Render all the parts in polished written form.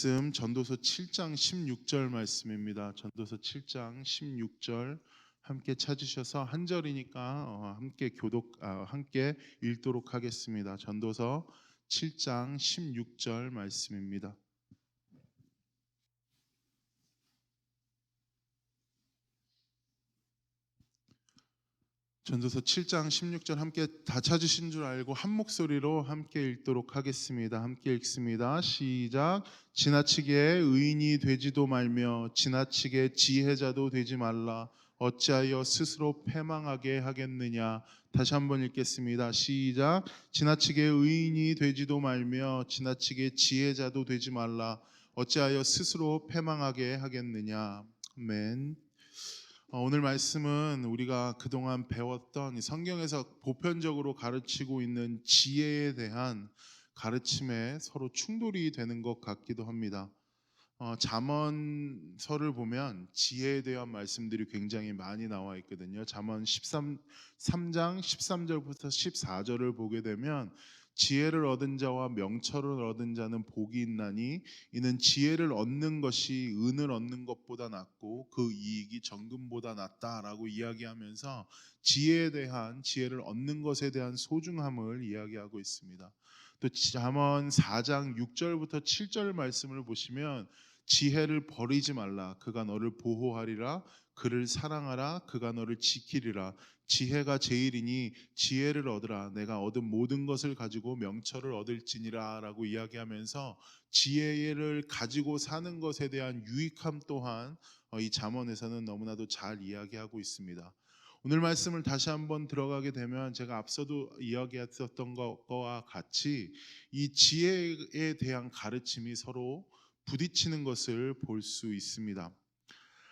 말씀 전도서 7장 16절 말씀입니다. 전도서 7장 16절 함께 찾으셔서 한 절이니까 함께 읽도록 하겠습니다. 전도서 7장 16절 말씀입니다. 전도서 7장 16절 함께 다 찾으신 줄 알고 한 목소리로 함께 읽도록 하겠습니다. 함께 읽습니다. 시작. 지나치게 의인이 되지도 말며 지나치게 지혜자도 되지 말라. 어찌하여 스스로 패망하게 하겠느냐. 다시 한번 읽겠습니다. 시작. 지나치게 의인이 되지도 말며 지나치게 지혜자도 되지 말라. 어찌하여 스스로 패망하게 하겠느냐. 아멘. 오늘 말씀은 우리가 그동안 배웠던 이 성경에서 보편적으로 가르치고 있는 지혜에 대한 가르침에 서로 충돌이 되는 것 같기도 합니다. 잠언서를 보면 지혜에 대한 말씀들이 굉장히 많이 나와 있거든요. 잠언 3장 13절부터 14절을 보게 되면 지혜를 얻은 자와 명철을 얻은 자는 복이 있나니 이는 지혜를 얻는 것이 은을 얻는 것보다 낫고 그 이익이 정금보다 낫다라고 이야기하면서 지혜를 얻는 것에 대한 소중함을 이야기하고 있습니다. 또 잠언 4장 6절부터 7절 말씀을 보시면 지혜를 버리지 말라. 그가 너를 보호하리라. 그를 사랑하라. 그가 너를 지키리라. 지혜가 제일이니 지혜를 얻으라. 내가 얻은 모든 것을 가지고 명철을 얻을지니라 라고 이야기하면서 지혜를 가지고 사는 것에 대한 유익함 또한 이 잠언에서는 너무나도 잘 이야기하고 있습니다. 오늘 말씀을 다시 한번 들어가게 되면 제가 앞서도 이야기했었던 것과 같이 이 지혜에 대한 가르침이 서로 부딪히는 것을 볼 수 있습니다.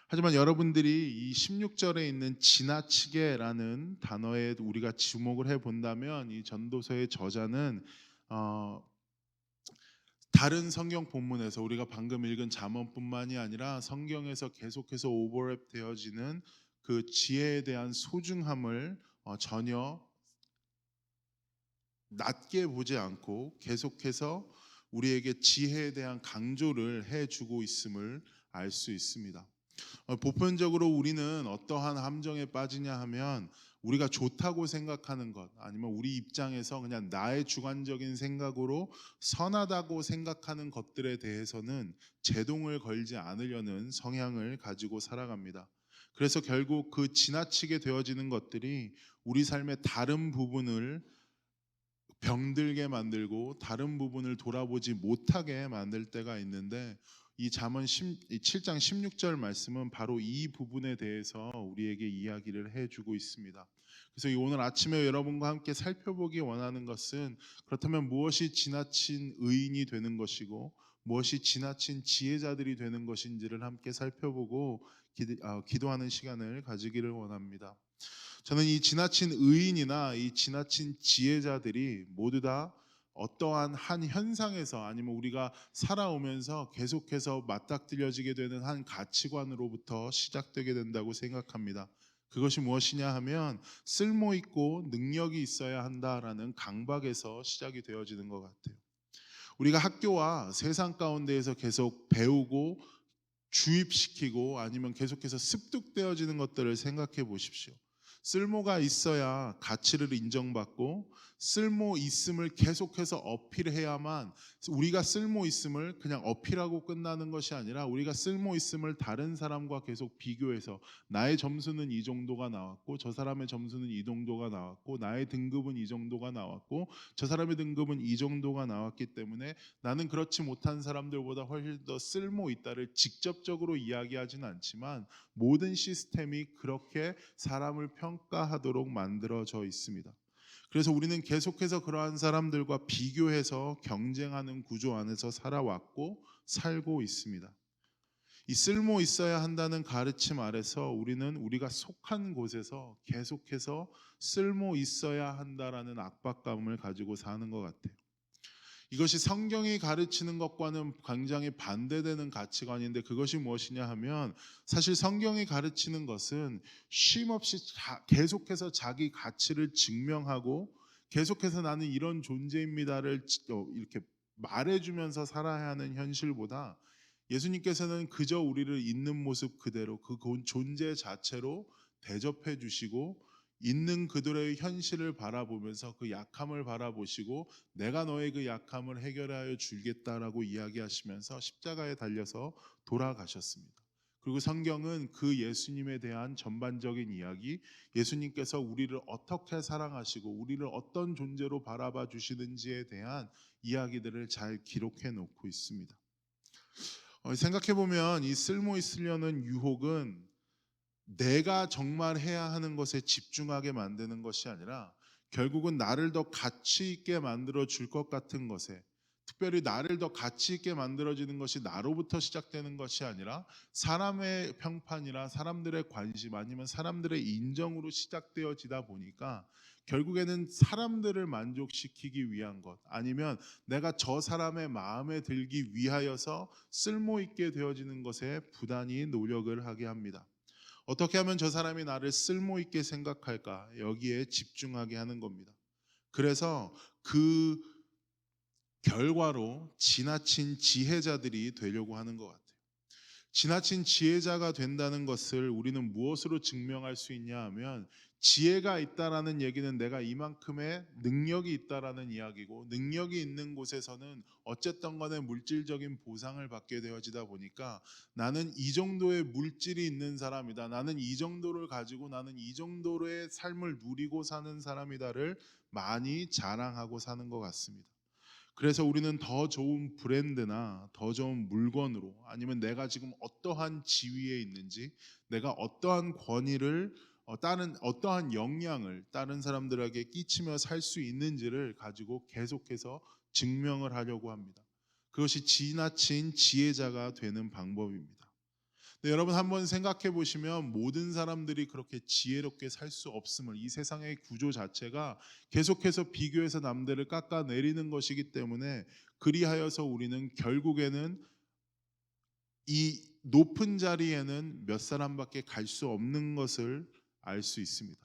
하지만 여러분들이 이 16절에 있는 지나치게라는 단어에 우리가 주목을 해 본다면 이 전도서의 저자는 다른 성경 본문에서 우리가 방금 읽은 잠언뿐만이 아니라 성경에서 계속해서 오버랩 되어지는 그 지혜에 대한 소중함을 전혀 낮게 보지 않고 계속해서 우리에게 지혜에 대한 강조를 해주고 있음을 알 수 있습니다. 보편적으로 우리는 어떠한 함정에 빠지냐 하면 우리가 좋다고 생각하는 것 아니면 우리 입장에서 그냥 나의 주관적인 생각으로 선하다고 생각하는 것들에 대해서는 제동을 걸지 않으려는 성향을 가지고 살아갑니다. 그래서 결국 그 지나치게 되어지는 것들이 우리 삶의 다른 부분을 병들게 만들고 다른 부분을 돌아보지 못하게 만들 때가 있는데 이 잠언 7장 16절 말씀은 바로 이 부분에 대해서 우리에게 이야기를 해주고 있습니다. 그래서 오늘 아침에 여러분과 함께 살펴보기 원하는 것은 그렇다면 무엇이 지나친 의인이 되는 것이고 무엇이 지나친 지혜자들이 되는 것인지를 함께 살펴보고 기도하는 시간을 가지기를 원합니다. 저는 이 지나친 의인이나 이 지나친 지혜자들이 모두 다 어떠한 한 현상에서 아니면 우리가 살아오면서 계속해서 맞닥뜨려지게 되는 한 가치관으로부터 시작되게 된다고 생각합니다. 그것이 무엇이냐 하면 쓸모 있고 능력이 있어야 한다라는 강박에서 시작이 되어지는 것 같아요. 우리가 학교와 세상 가운데에서 계속 배우고 주입시키고 아니면 계속해서 습득되어지는 것들을 생각해 보십시오. 쓸모가 있어야 가치를 인정받고 쓸모 있음을 계속해서 어필해야만 우리가 쓸모 있음을 그냥 어필하고 끝나는 것이 아니라 우리가 쓸모 있음을 다른 사람과 계속 비교해서 나의 점수는 이 정도가 나왔고 저 사람의 점수는 이 정도가 나왔고 나의 등급은 이 정도가 나왔고 저 사람의 등급은 이 정도가 나왔기 때문에 나는 그렇지 못한 사람들보다 훨씬 더 쓸모 있다를 직접적으로 이야기하지는 않지만 모든 시스템이 그렇게 사람을 평가하도록 만들어져 있습니다. 그래서 우리는 계속해서 그러한 사람들과 비교해서 경쟁하는 구조 안에서 살아왔고 살고 있습니다. 이 쓸모 있어야 한다는 가르침 아래서 우리는 우리가 속한 곳에서 계속해서 쓸모 있어야 한다라는 압박감을 가지고 사는 것 같아요. 이것이 성경이 가르치는 것과는 굉장히 반대되는 가치관인데 그것이 무엇이냐 하면 사실 성경이 가르치는 것은 쉼없이 계속해서 자기 가치를 증명하고 계속해서 나는 이런 존재입니다를 이렇게 말해주면서 살아야 하는 현실보다 예수님께서는 그저 우리를 있는 모습 그대로 그 존재 자체로 대접해 주시고 있는 그들의 현실을 바라보면서 그 약함을 바라보시고 내가 너의 그 약함을 해결하여 주겠다라고 이야기하시면서 십자가에 달려서 돌아가셨습니다. 그리고 성경은 그 예수님에 대한 전반적인 이야기, 예수님께서 우리를 어떻게 사랑하시고 우리를 어떤 존재로 바라봐 주시는지에 대한 이야기들을 잘 기록해 놓고 있습니다. 생각해 보면 이 쓸모 있으려는 유혹은 내가 정말 해야 하는 것에 집중하게 만드는 것이 아니라 결국은 나를 더 가치 있게 만들어 줄 것 같은 것에, 특별히 나를 더 가치 있게 만들어지는 것이 나로부터 시작되는 것이 아니라 사람의 평판이나 사람들의 관심 아니면 사람들의 인정으로 시작되어지다 보니까 결국에는 사람들을 만족시키기 위한 것 아니면 내가 저 사람의 마음에 들기 위하여서 쓸모 있게 되어지는 것에 부단히 노력을 하게 합니다. 어떻게 하면 저 사람이 나를 쓸모 있게 생각할까? 여기에 집중하게 하는 겁니다. 그래서 그 결과로 지나친 지혜자들이 되려고 하는 것 같아요. 지나친 지혜자가 된다는 것을 우리는 무엇으로 증명할 수 있냐 하면 지혜가 있다라는 얘기는 내가 이만큼의 능력이 있다라는 이야기고 능력이 있는 곳에서는 어쨌든 간에 물질적인 보상을 받게 되어지다 보니까 나는 이 정도의 물질이 있는 사람이다. 나는 이 정도를 가지고 나는 이 정도의 삶을 누리고 사는 사람이다를 많이 자랑하고 사는 것 같습니다. 그래서 우리는 더 좋은 브랜드나 더 좋은 물건으로 아니면 내가 지금 어떠한 지위에 있는지 내가 어떠한 권위를 다른 어떠한 영향을 다른 사람들에게 끼치며 살 수 있는지를 가지고 계속해서 증명을 하려고 합니다. 그것이 지나친 지혜자가 되는 방법입니다. 네, 여러분 한번 생각해 보시면 모든 사람들이 그렇게 지혜롭게 살 수 없음을 이 세상의 구조 자체가 계속해서 비교해서 남들을 깎아내리는 것이기 때문에 그리하여서 우리는 결국에는 이 높은 자리에는 몇 사람밖에 갈 수 없는 것을 알 수 있습니다.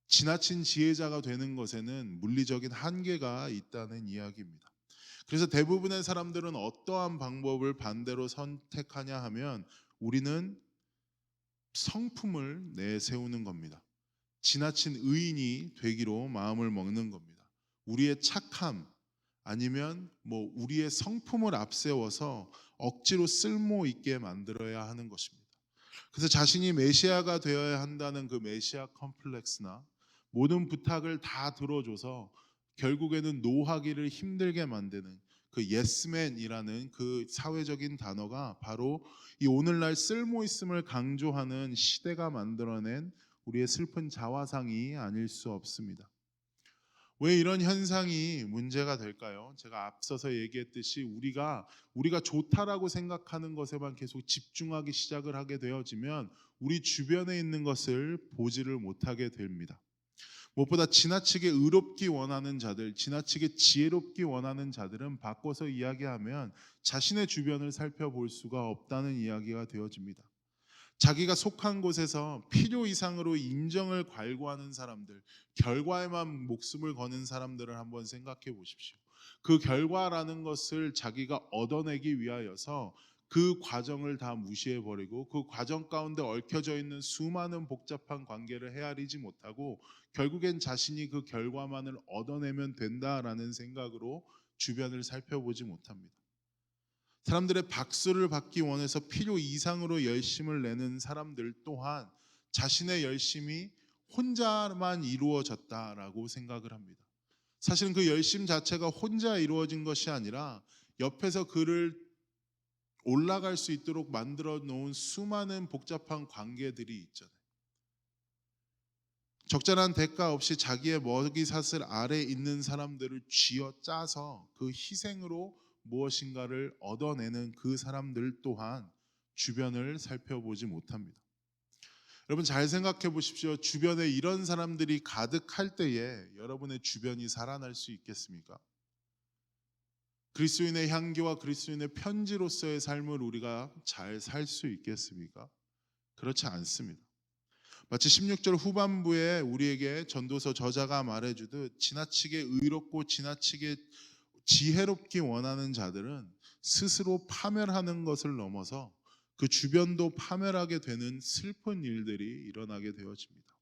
지나친 지혜자가 되는 것에는 물리적인 한계가 있다는 이야기입니다. 그래서 대부분의 사람들은 어떠한 방법을 반대로 선택하냐 하면 우리는 성품을 내세우는 겁니다. 지나친 의인이 되기로 마음을 먹는 겁니다. 우리의 착함 아니면 우리의 성품을 앞세워서 억지로 쓸모 있게 만들어야 하는 것입니다. 그래서 자신이 메시아가 되어야 한다는 그 메시아 컴플렉스나 모든 부탁을 다 들어줘서 결국에는 노하기를 힘들게 만드는 그 예스맨이라는 그 사회적인 단어가 바로 이 오늘날 쓸모 있음을 강조하는 시대가 만들어낸 우리의 슬픈 자화상이 아닐 수 없습니다. 왜 이런 현상이 문제가 될까요? 제가 앞서서 얘기했듯이 우리가 좋다라고 생각하는 것에만 계속 집중하기 시작을 하게 되어지면 우리 주변에 있는 것을 보지를 못하게 됩니다. 무엇보다 지나치게 의롭기 원하는 자들, 지나치게 지혜롭기 원하는 자들은 바꿔서 이야기하면 자신의 주변을 살펴볼 수가 없다는 이야기가 되어집니다. 자기가 속한 곳에서 필요 이상으로 인정을 갈구하는 사람들, 결과에만 목숨을 거는 사람들을 한번 생각해 보십시오. 그 결과라는 것을 자기가 얻어내기 위하여서 그 과정을 다 무시해 버리고 그 과정 가운데 얽혀져 있는 수많은 복잡한 관계를 헤아리지 못하고 결국엔 자신이 그 결과만을 얻어내면 된다라는 생각으로 주변을 살펴보지 못합니다. 사람들의 박수를 받기 원해서 필요 이상으로 열심을 내는 사람들 또한 자신의 열심이 혼자만 이루어졌다라고 생각을 합니다. 사실은 그 열심 자체가 혼자 이루어진 것이 아니라 옆에서 그를 올라갈 수 있도록 만들어 놓은 수많은 복잡한 관계들이 있잖아요. 적절한 대가 없이 자기의 먹이사슬 아래 있는 사람들을 쥐어 짜서 그 희생으로 무엇인가를 얻어내는 그 사람들 또한 주변을 살펴보지 못합니다. 여러분 잘 생각해 보십시오. 주변에 이런 사람들이 가득할 때에 여러분의 주변이 살아날 수 있겠습니까? 그리스도인의 향기와 그리스도인의 편지로서의 삶을 우리가 잘 살 수 있겠습니까? 그렇지 않습니다. 마치 16절 후반부에 우리에게 전도서 저자가 말해주듯 지나치게 의롭고 지나치게 지혜롭기 원하는 자들은 스스로 파멸하는 것을 넘어서 그 주변도 파멸하게 되는 슬픈 일들이 일어나게 되어집니다.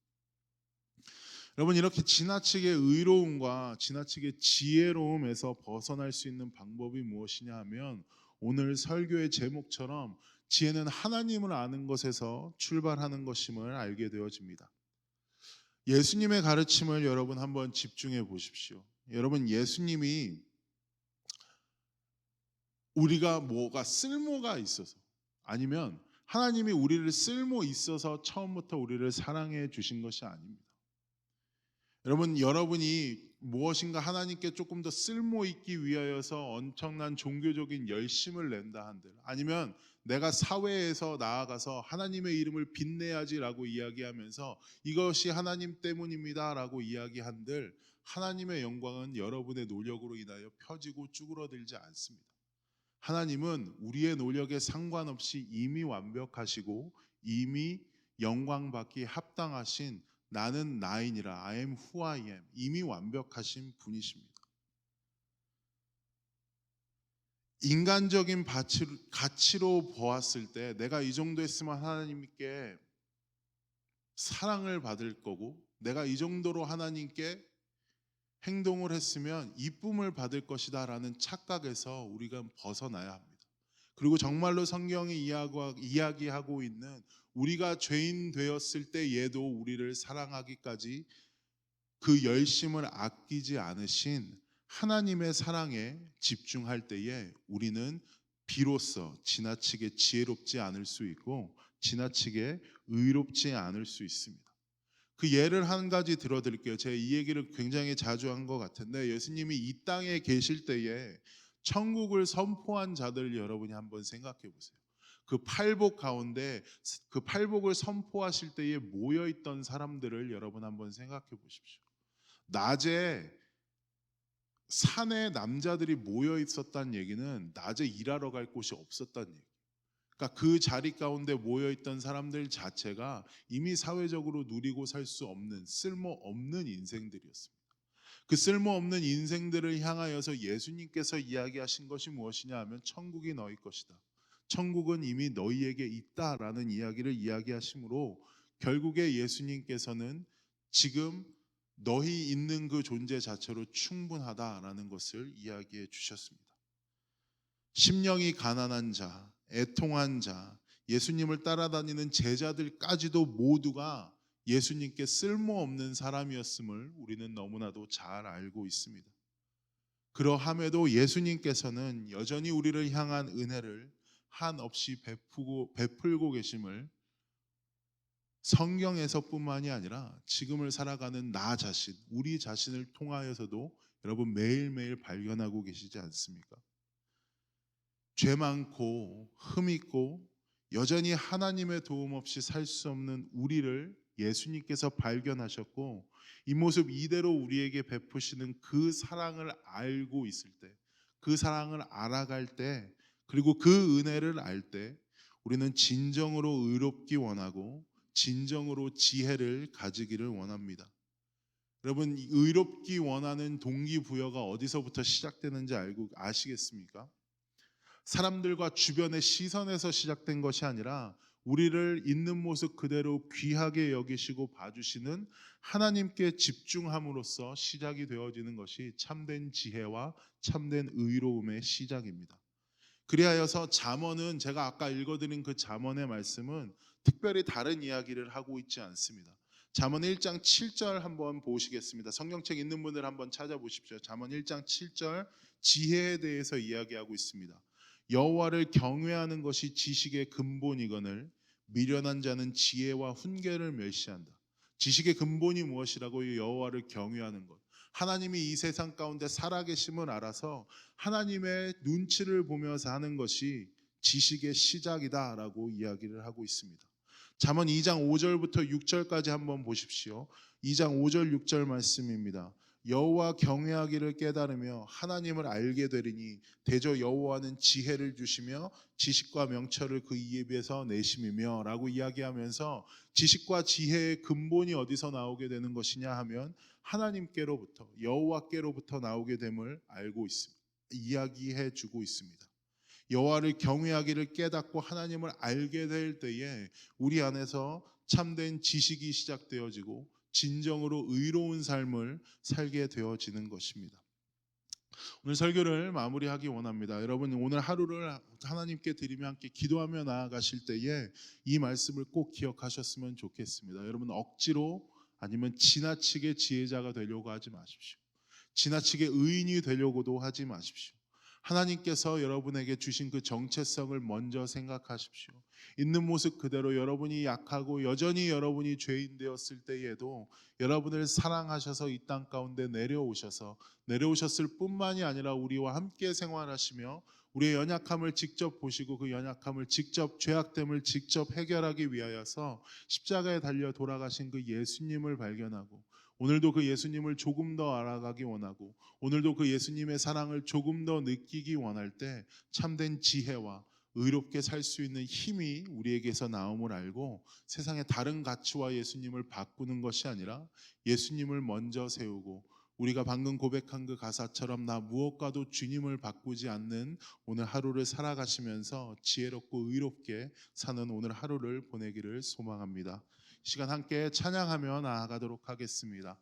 여러분, 이렇게 지나치게 의로움과 지나치게 지혜로움에서 벗어날 수 있는 방법이 무엇이냐 하면, 오늘 설교의 제목처럼 지혜는 하나님을 아는 것에서 출발하는 것임을 알게 되어집니다. 예수님의 가르침을 여러분 한번 집중해 보십시오. 여러분, 예수님이 우리가 뭐가 쓸모가 있어서, 아니면 하나님이 우리를 쓸모 있어서 처음부터 우리를 사랑해 주신 것이 아닙니다. 여러분이 무엇인가 하나님께 조금 더 쓸모 있기 위하여서 엄청난 종교적인 열심을 낸다 한들, 아니면 내가 사회에서 나아가서 하나님의 이름을 빛내야지라고 이야기하면서 이것이 하나님 때문입니다라고 이야기한들, 하나님의 영광은 여러분의 노력으로 인하여 펴지고 쭈그러들지 않습니다. 하나님은 우리의 노력에 상관없이 이미 완벽하시고 이미 영광받기 합당하신, 나는 나이니라, I am who I am, 이미 완벽하신 분이십니다. 인간적인 가치로 보았을 때 내가 이 정도 했으면 하나님께 사랑을 받을 거고, 내가 이 정도로 하나님께 행동을 했으면 이쁨을 받을 것이다 라는 착각에서 우리가 벗어나야 합니다. 그리고 정말로 성경이 이야기하고 있는, 우리가 죄인 되었을 때 얘도 우리를 사랑하기까지 그 열심을 아끼지 않으신 하나님의 사랑에 집중할 때에 우리는 비로소 지나치게 지혜롭지 않을 수 있고 지나치게 의롭지 않을 수 있습니다. 그 예를 한 가지 들어드릴게요. 제가 이 얘기를 굉장히 자주 한 것 같은데, 예수님이 이 땅에 계실 때에 천국을 선포한 자들 여러분이 한번 생각해 보세요. 그 팔복 가운데 그 팔복을 선포하실 때에 모여있던 사람들을 여러분 한번 생각해 보십시오. 낮에 산에 남자들이 모여 있었다는 얘기는 낮에 일하러 갈 곳이 없었다는 얘기예요. 그러니까 그 자리 가운데 모여있던 사람들 자체가 이미 사회적으로 누리고 살 수 없는 쓸모없는 인생들이었습니다. 그 쓸모없는 인생들을 향하여서 예수님께서 이야기하신 것이 무엇이냐 하면, 천국이 너희 것이다, 천국은 이미 너희에게 있다라는 이야기를 이야기하시므로, 결국에 예수님께서는 지금 너희 있는 그 존재 자체로 충분하다라는 것을 이야기해 주셨습니다. 심령이 가난한 자, 애통한 자, 예수님을 따라다니는 제자들까지도 모두가 예수님께 쓸모없는 사람이었음을 우리는 너무나도 잘 알고 있습니다. 그러함에도 예수님께서는 여전히 우리를 향한 은혜를 한없이 베풀고 계심을 성경에서뿐만이 아니라 지금을 살아가는 나 자신, 우리 자신을 통하여서도 여러분 매일매일 발견하고 계시지 않습니까? 죄 많고 흠 있고 여전히 하나님의 도움 없이 살 수 없는 우리를 예수님께서 발견하셨고, 이 모습 이대로 우리에게 베푸시는 그 사랑을 알고 있을 때, 그 사랑을 알아갈 때, 그리고 그 은혜를 알 때 우리는 진정으로 의롭기 원하고 진정으로 지혜를 가지기를 원합니다. 여러분, 의롭기 원하는 동기부여가 어디서부터 시작되는지 아시겠습니까? 사람들과 주변의 시선에서 시작된 것이 아니라 우리를 있는 모습 그대로 귀하게 여기시고 봐주시는 하나님께 집중함으로써 시작이 되어지는 것이 참된 지혜와 참된 의로움의 시작입니다. 그리하여서 잠언은, 제가 아까 읽어드린 그 잠언의 말씀은 특별히 다른 이야기를 하고 있지 않습니다. 잠언 1장 7절 한번 보시겠습니다. 성경책 있는 분들 한번 찾아보십시오. 잠언 1장 7절, 지혜에 대해서 이야기하고 있습니다. 여호와를 경외하는 것이 지식의 근본이거늘 미련한 자는 지혜와 훈계를 멸시한다. 지식의 근본이 무엇이라고? 여호와를 경외하는 것. 하나님이 이 세상 가운데 살아계심을 알아서 하나님의 눈치를 보면서 하는 것이 지식의 시작이다라고 이야기를 하고 있습니다. 잠언 2장 5절부터 6절까지 한번 보십시오. 2장 5절 6절 말씀입니다. 여호와 경외하기를 깨달으며 하나님을 알게 되리니 대저 여호와는 지혜를 주시며 지식과 명철을 그 입에서 내심이며 라고 이야기하면서, 지식과 지혜의 근본이 어디서 나오게 되는 것이냐 하면 하나님께로부터, 여호와께로부터 나오게 됨을 알고 있습니다. 이야기해 주고 있습니다. 여호와를 경외하기를 깨닫고 하나님을 알게 될 때에 우리 안에서 참된 지식이 시작되어지고 진정으로 의로운 삶을 살게 되어지는 것입니다. 오늘 설교를 마무리하기 원합니다. 여러분 오늘 하루를 하나님께 드리며 함께 기도하며 나아가실 때에 이 말씀을 꼭 기억하셨으면 좋겠습니다. 여러분 억지로 아니면 지나치게 지혜자가 되려고 하지 마십시오. 지나치게 의인이 되려고도 하지 마십시오. 하나님께서 여러분에게 주신 그 정체성을 먼저 생각하십시오. 있는 모습 그대로 여러분이 약하고 여전히 여러분이 죄인 되었을 때에도 여러분을 사랑하셔서 이 땅 가운데 내려오셨을 뿐만이 아니라 우리와 함께 생활하시며 우리의 연약함을 직접 보시고 그 연약함을 직접 죄악됨을 직접 해결하기 위하여서 십자가에 달려 돌아가신 그 예수님을 발견하고 오늘도 그 예수님을 조금 더 알아가기 원하고 오늘도 그 예수님의 사랑을 조금 더 느끼기 원할 때 참된 지혜와 의롭게 살 수 있는 힘이 우리에게서 나옴을 알고 세상의 다른 가치와 예수님을 바꾸는 것이 아니라 예수님을 먼저 세우고 우리가 방금 고백한 그 가사처럼 나 무엇과도 주님을 바꾸지 않는 오늘 하루를 살아가시면서 지혜롭고 의롭게 사는 오늘 하루를 보내기를 소망합니다. 시간 함께 찬양하며 나아가도록 하겠습니다.